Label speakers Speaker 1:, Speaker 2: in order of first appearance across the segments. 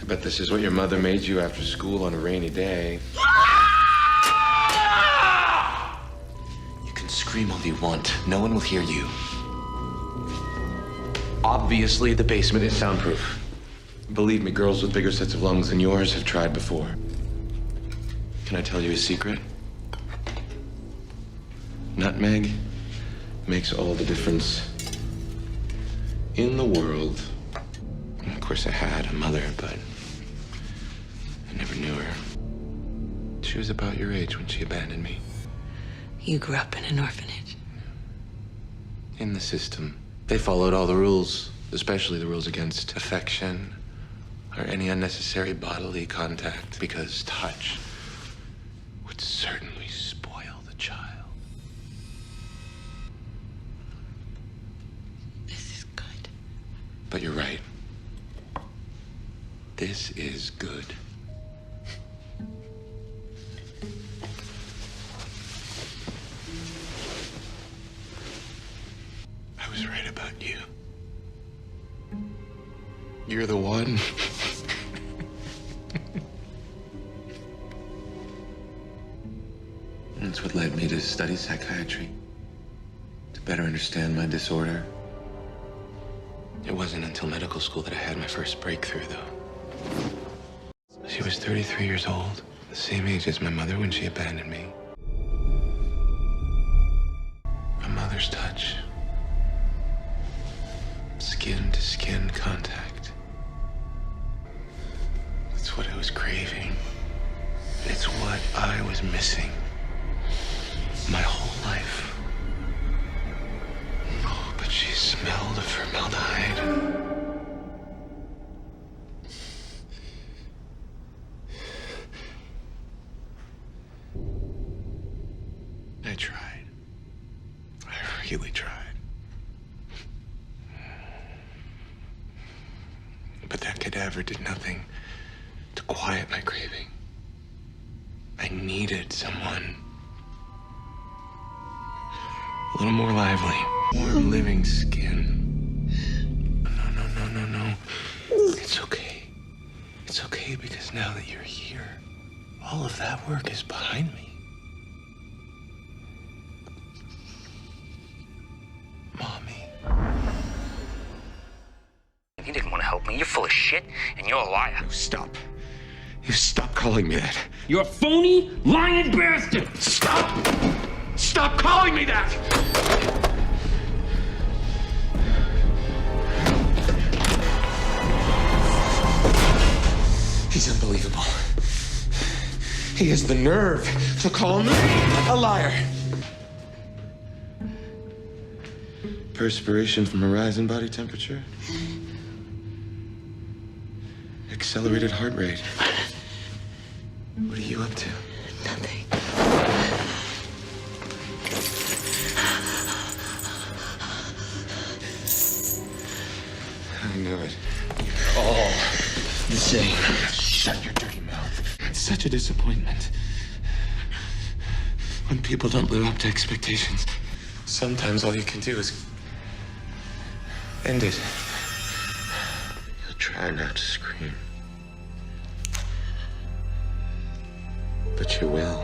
Speaker 1: bet this is what your mother made you after school on a rainy day. You can scream all you want. No one will hear you. Obviously, the basement is soundproof. Believe me, girls with bigger sets of lungs than yours have tried before. Can I tell you a secret? Nutmeg makes all the difference in the world. Of course, I had a mother, but I never knew her. She was about your age when she abandoned me.
Speaker 2: You grew up in an orphanage.
Speaker 1: In the system. They followed all the rules, especially the rules against affection or any unnecessary bodily contact, because touch would certainly spoil the child.
Speaker 2: This is good.
Speaker 1: But you're right. This is good. I was right about you. You're the one. That's what led me to study psychiatry, to better understand my disorder. It wasn't until medical school that I had my first breakthrough, though. She was 33 years old, the same age as my mother when she abandoned me. A mother's touch. Skin-to-skin contact. That's what I was craving. It's what I was missing my whole life. Oh, but she smelled of formaldehyde. I tried. I really tried. But that cadaver did nothing to quiet my craving. I needed someone a little more lively, warm, living skin. No. It's okay. It's okay because now that you're here, all of that work is behind me. Mommy.
Speaker 3: You didn't want to help me. You're full of shit, and you're a liar.
Speaker 1: No, stop. You stop calling me that.
Speaker 3: You're a phony, lying bastard!
Speaker 1: Stop! Stop calling me that! He's unbelievable. He has the nerve to call me a liar. Perspiration from a rise in body temperature. Accelerated heart rate. What are you up to?
Speaker 2: Nothing.
Speaker 1: I knew it. You're all the same. Shut your dirty mouth. It's such a disappointment when people don't live up to expectations. Sometimes all you can do is end it. You'll try not to scream, but you will.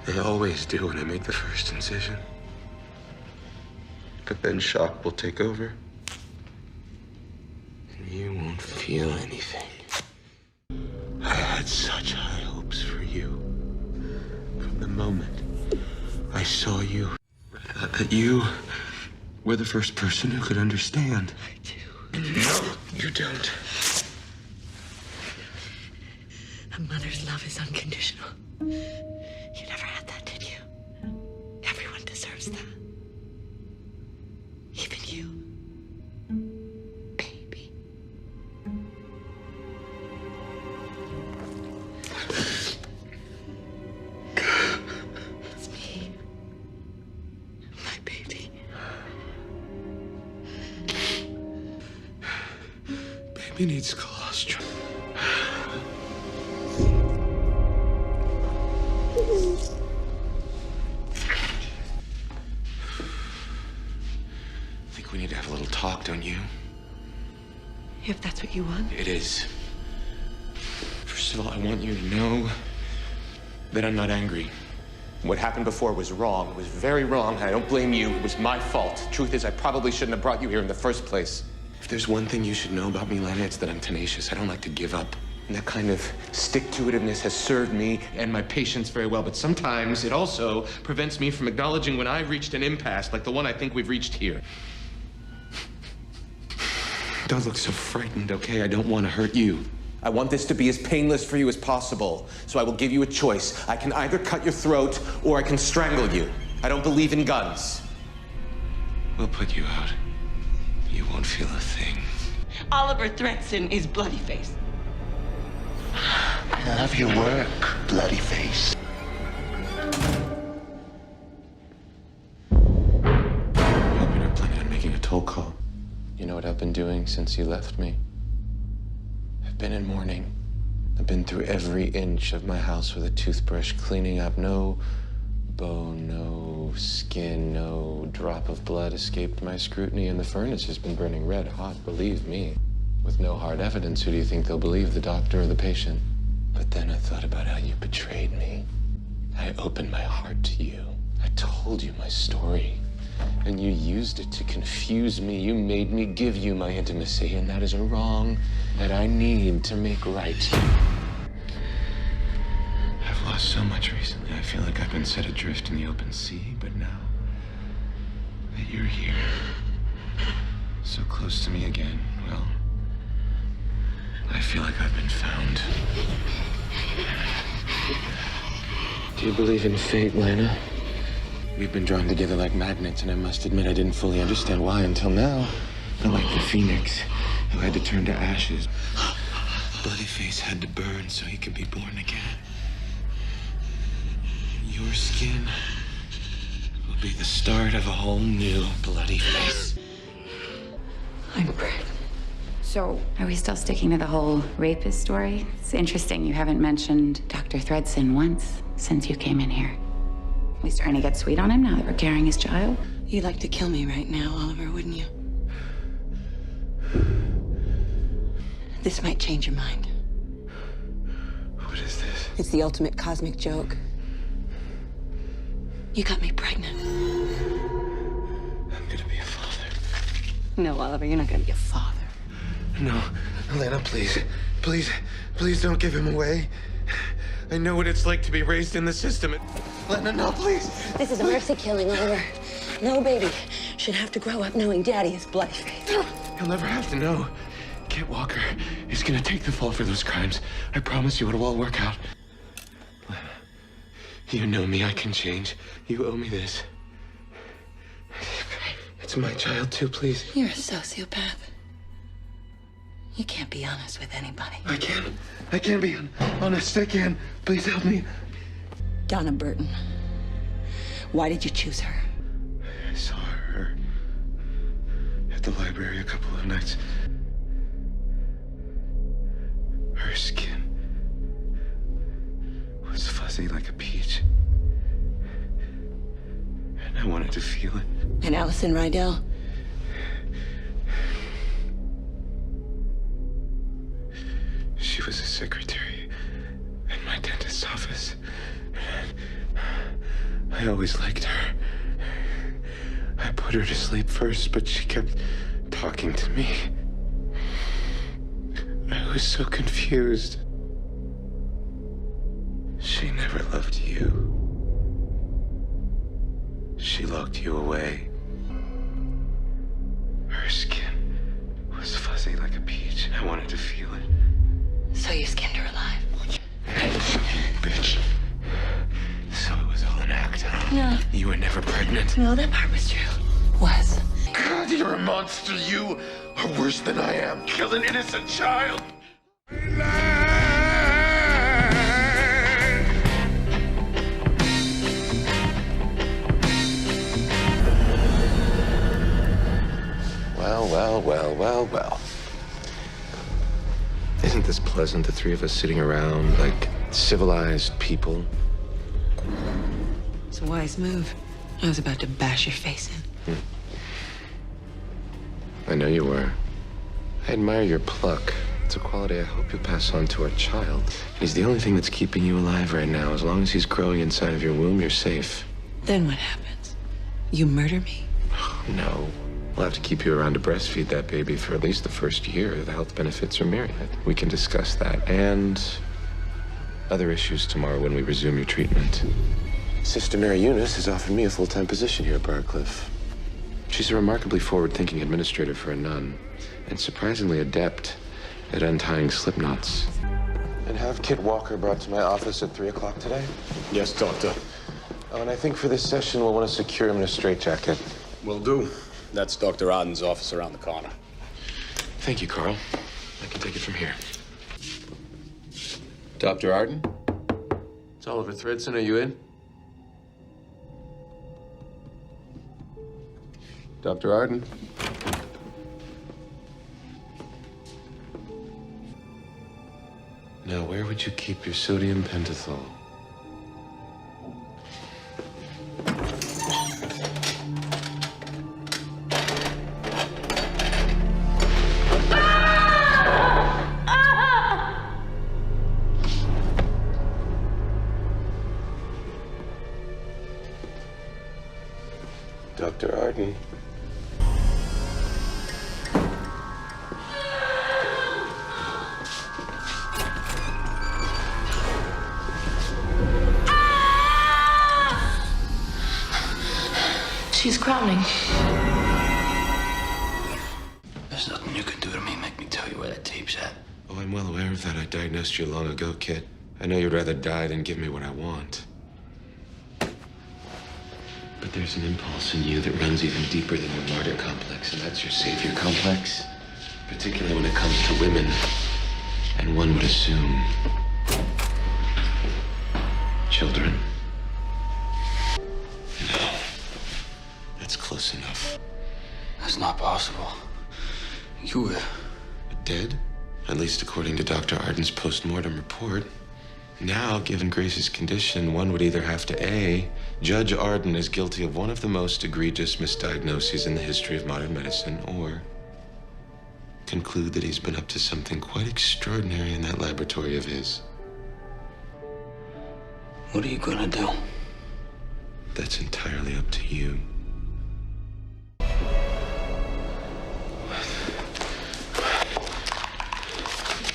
Speaker 1: They always do when I make the first incision. But then shock will take over. And you won't feel anything. I had such high hopes for you. From the moment I saw you, I thought that you were the first person who could understand.
Speaker 2: I do.
Speaker 1: No, you don't.
Speaker 2: A mother's love is unconditional. You never had that, did you? Everyone deserves that. Even you. Baby. It's me. My baby.
Speaker 1: Baby needs colostrum. I think we need to have a little talk. talk, don't you?
Speaker 2: If that's what you want.
Speaker 1: It is. First of all, I want you to know that I'm not angry. What happened before was wrong. It was very wrong. I don't blame you. It was my fault. Truth is, I probably shouldn't have brought you here in the first place. If there's one thing you should know about me, Lana, it's that I'm tenacious. I don't like to give up. And that kind of stick-to-itiveness has served me and my patients very well. But sometimes it also prevents me from acknowledging when I've reached an impasse, like the one I think we've reached here. Don't look so frightened, okay? I don't want to hurt you. I want this to be as painless for you as possible. So I will give you a choice. I can either cut your throat or I can strangle you. I don't believe in guns. We'll put you out. You won't feel a thing.
Speaker 2: Oliver Thredson is Bloodyface.
Speaker 4: I love your work, bloody face.
Speaker 1: Hope you're not planning on making a toll call. You know what I've been doing since you left me? I've been in mourning. I've been through every inch of my house with a toothbrush, cleaning up. No bone, no skin, no drop of blood escaped my scrutiny, and the furnace has been burning red hot, believe me. With no hard evidence, who do you think they'll believe, the doctor or the patient? But then I thought about how you betrayed me. I opened my heart to you. I told you my story. And you used it to confuse me. You made me give you my intimacy, and that is a wrong that I need to make right. I've lost so much recently. I feel like I've been set adrift in the open sea, but now that you're here, so close to me again, well, I feel like I've been found. Do you believe in fate, Lana? We've been drawn together like magnets, and I must admit I didn't fully understand why until now. But like the phoenix who had to turn to ashes, Bloodyface had to burn so he could be born again. Your skin will be the start of a whole new Bloodyface.
Speaker 2: I'm pregnant.
Speaker 5: So, are we still sticking to the whole rapist story? It's interesting you haven't mentioned Dr. Thredson once since you came in here. We starting to get sweet on him now that we're carrying his child?
Speaker 2: You'd like to kill me right now, Oliver, wouldn't you? This might change your mind.
Speaker 1: What is this?
Speaker 2: It's the ultimate cosmic joke. You got me pregnant.
Speaker 1: I'm gonna be a father.
Speaker 2: No, Oliver, you're not gonna be a father.
Speaker 1: No, Lana, please. Please don't give him away. I know what it's like to be raised in the system. Lana, no, please.
Speaker 2: This is a mercy killing, Oliver. No baby should have to grow up knowing Daddy is Bloodyface.
Speaker 1: He'll never have to know. Kit Walker is gonna take the fall for those crimes. I promise you it'll all work out. Lana, you know me, I can change. You owe me this. It's my child too, please.
Speaker 2: You're a sociopath. You can't be honest with anybody.
Speaker 1: I can be honest, I can. Please help me.
Speaker 2: Donna Burton. Why did you choose her?
Speaker 1: I saw her at the library a couple of nights. Her skin was fuzzy like a peach. And I wanted to feel it.
Speaker 2: And Allison Rydell?
Speaker 1: She was a secretary in my dentist's office. I always liked her. I put her to sleep first, but she kept talking to me. I was so confused. She never loved you. She locked you away. Her skin was fuzzy like a peach, and I wanted to feel it.
Speaker 2: So you skinned her alive?
Speaker 1: Bitch. So it was all an act, huh?
Speaker 2: No.
Speaker 1: You were never pregnant.
Speaker 2: No, that part was true. Was.
Speaker 1: God, you're a monster. You are worse than I am. Kill an innocent child. Well. Isn't this pleasant, the three of us sitting around like civilized people?
Speaker 2: It's a wise move. I was about to bash your face in.
Speaker 1: I know you were. I admire your pluck. It's a quality I hope you'll pass on to our child. He's the only thing that's keeping you alive right now. As long as he's growing inside of your womb, you're safe.
Speaker 2: Then what happens? You murder me?
Speaker 1: No. We'll have to keep you around to breastfeed that baby for at least the first year. The health benefits are myriad. We can discuss that and other issues tomorrow when we resume your treatment. Sister Mary Eunice has offered me a full-time position here at Barcliff. She's a remarkably forward-thinking administrator for a nun, and surprisingly adept at untying slip knots. And have Kit Walker brought to my office at 3 o'clock today?
Speaker 6: Yes, Doctor.
Speaker 1: Oh, and I think for this session we'll want to secure him in a straitjacket.
Speaker 6: Will do. That's Dr. Arden's office around the corner.
Speaker 1: Thank you, Carl. I can take it from here. Dr. Arden? It's Oliver Thredson. Are you in? Dr. Arden? Now, where would you keep your sodium pentothal? Dr. Arden.
Speaker 2: She's crowning.
Speaker 3: There's nothing you can do to me. Make me tell you where that tape's at.
Speaker 1: Oh, I'm well aware of that. I diagnosed you long ago, Kit. I know you'd rather die than give me what I want. But there's an impulse in you that runs even deeper than your martyr complex, and that's your savior complex. Particularly when it comes to women. And one would assume children. No. That's close enough.
Speaker 3: That's not possible. You were...
Speaker 1: Dead? At least according to Dr. Arden's post-mortem report. Now, given Grace's condition, one would either have to A, judge Arden as guilty of one of the most egregious misdiagnoses in the history of modern medicine, or conclude that he's been up to something quite extraordinary in that laboratory of his.
Speaker 3: What are you gonna do?
Speaker 1: That's entirely up to you.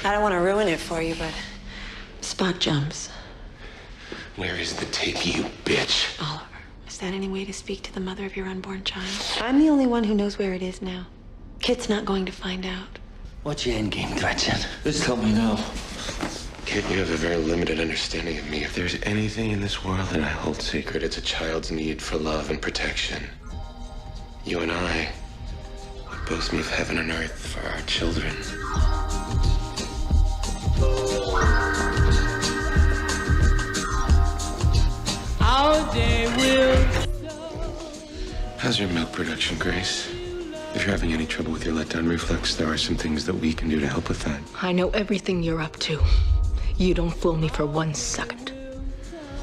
Speaker 2: I don't want to ruin it for you, but Spot jumps.
Speaker 1: Where is the tape, you bitch?
Speaker 2: Oliver, is that any way to speak to the mother of your unborn child? I'm the only one who knows where it is now. Kit's not going to find out.
Speaker 3: What's your end game, Thredson? Just tell me now.
Speaker 1: Kit, you have a very limited understanding of me. If there's anything in this world that I hold sacred, it's a child's need for love and protection. You and I would both move heaven and earth for our children.
Speaker 7: Our day will...
Speaker 1: How's your milk production, Grace? If you're having any trouble with your letdown reflex, there are some things that we can do to help with that.
Speaker 7: I know everything you're up to. You don't fool me for 1 second.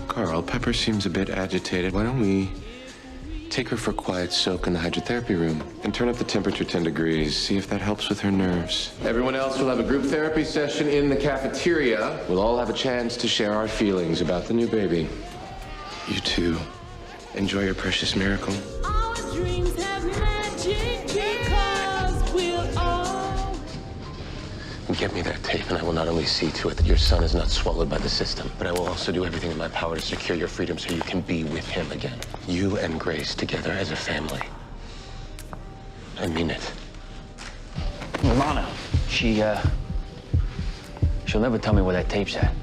Speaker 1: Carl, Pepper seems a bit agitated. Why don't we take her for a quiet soak in the hydrotherapy room and turn up the temperature 10 degrees, see if that helps with her nerves. Everyone else will have a group therapy session in the cafeteria. We'll all have a chance to share our feelings about the new baby. You too. Enjoy your precious miracle.
Speaker 7: Our dreams have magic because we're all...
Speaker 1: Get me that tape, and I will not only see to it that your son is not swallowed by the system, but I will also do everything in my power to secure your freedom so you can be with him again. You and Grace together as a family. I mean it.
Speaker 3: Lana, she'll never tell me where that tape's at.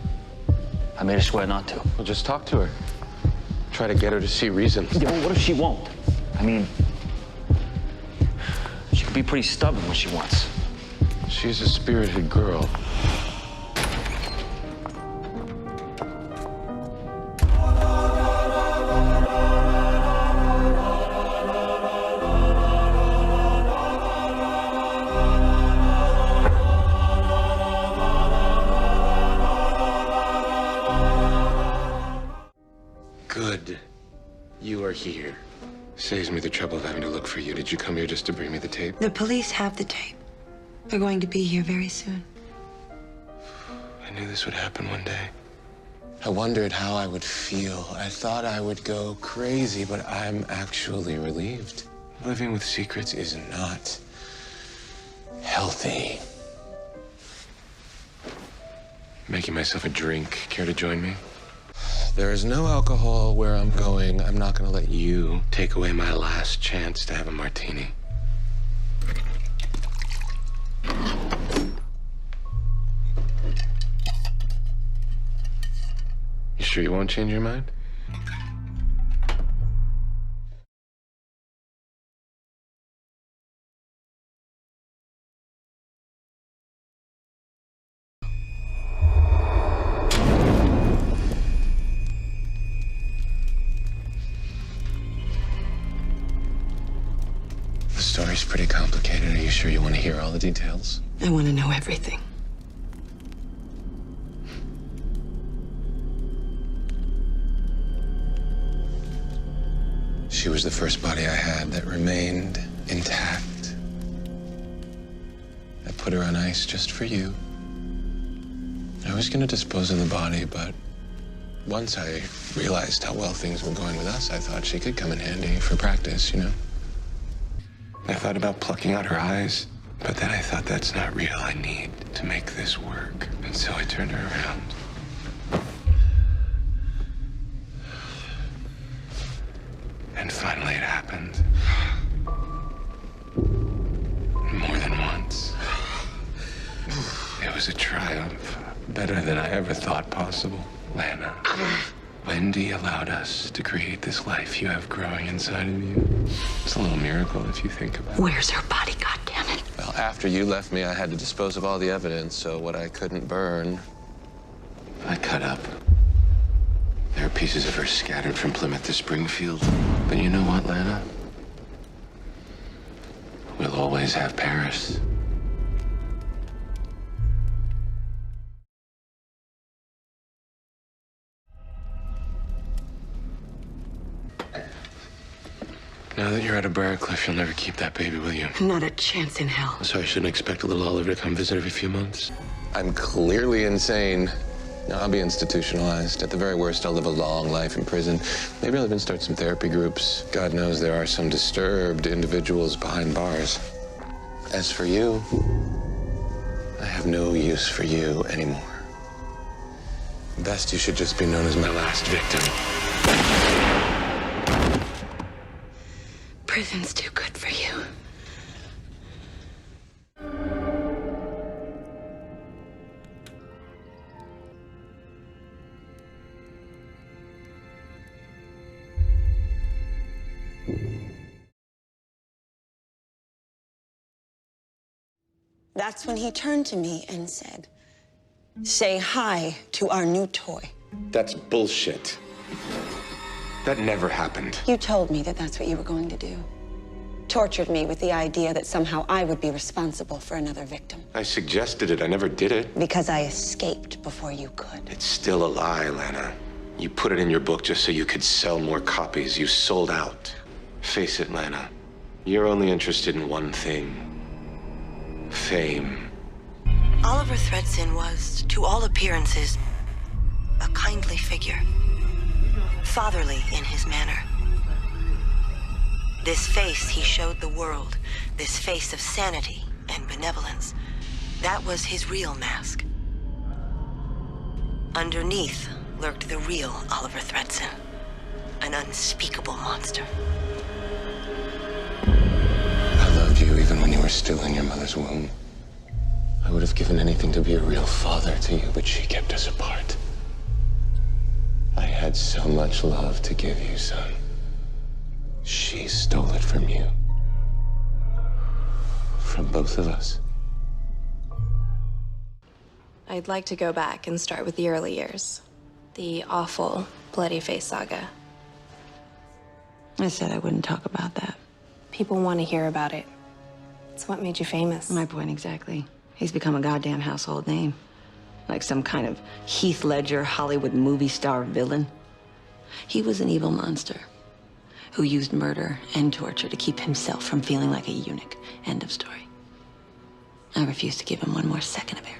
Speaker 3: I made her swear not to.
Speaker 1: Well, just talk to her. Try to get her to see reason.
Speaker 3: Yeah, well, what if she won't? I mean, she could be pretty stubborn when she wants.
Speaker 1: She's a spirited girl. Good. You are here. Saves me me the trouble of having to look for you. Did you come here just to bring me the tape?
Speaker 2: The police have the tape. They're going to be here very soon.
Speaker 1: I knew this would happen one day. I wondered how I would feel. I thought I would go crazy, but I'm actually relieved. Living with secrets is not healthy. Making myself a drink. Care to join me? There is no alcohol where I'm going. I'm not gonna let you take away my last chance to have a martini. You sure you won't change your mind? The story's pretty complicated. Are you sure you want to hear all the details?
Speaker 2: I want to know everything.
Speaker 1: She was the first body I had that remained intact. I put her on ice just for you. I was gonna dispose of the body, but once I realized how well things were going with us, I thought she could come in handy for practice, you know? I thought about plucking out her eyes, but then I thought that's not real. I need to make this work. And so I turned her around. And finally it happened. More than once. It was a triumph. Better than I ever thought possible. Lana, Wendy allowed us to create this life you have growing inside of you. It's a little miracle if you think about it.
Speaker 2: Where's her body, goddammit?
Speaker 1: Well, after you left me, I had to dispose of all the evidence, so what I couldn't burn, I cut up. There are pieces of her scattered from Plymouth to Springfield. But you know what, Lana? We'll always have Paris. Now that you're out of Briarcliff, you'll never keep that baby, will you?
Speaker 2: Not a chance in hell.
Speaker 1: So I shouldn't expect a little Oliver to come visit every few months? I'm clearly insane. No, I'll be institutionalized. At the very worst, I'll live a long life in prison. Maybe I'll even start some therapy groups. God knows there are some disturbed individuals behind bars. As for you, I have no use for you anymore. Best you should just be known as my last victim.
Speaker 2: Prison's too good for you.
Speaker 8: That's when he turned to me and said, "Say hi to our new toy."
Speaker 1: That's bullshit. That never happened.
Speaker 8: You told me that that's what you were going to do. Tortured me with the idea that somehow I would be responsible for another victim.
Speaker 1: I suggested it. I never did it.
Speaker 8: Because I escaped before you could.
Speaker 1: It's still a lie, Lana. You put it in your book just so you could sell more copies. You sold out. Face it, Lana. You're only interested in one thing. Fame.
Speaker 2: Oliver Thredson was, to all appearances, a kindly figure. Fatherly in his manner. This face he showed the world, this face of sanity and benevolence, that was his real mask. Underneath lurked the real Oliver Thredson, an unspeakable monster.
Speaker 1: I loved you even when you were still in your mother's womb. I would have given anything to be a real father to you, but she kept us apart. I had so much love to give you, son. She stole it from you. From both of us.
Speaker 9: I'd like to go back and start with the early years. The awful Bloody Face saga.
Speaker 2: I said I wouldn't talk about that.
Speaker 9: People want to hear about it. It's what made you famous.
Speaker 2: My point exactly. He's become a goddamn household name. Like some kind of Heath Ledger Hollywood movie star villain. He was an evil monster. who used murder and torture to keep himself from feeling like a eunuch. End of story. I refuse to give him one more second of airtime.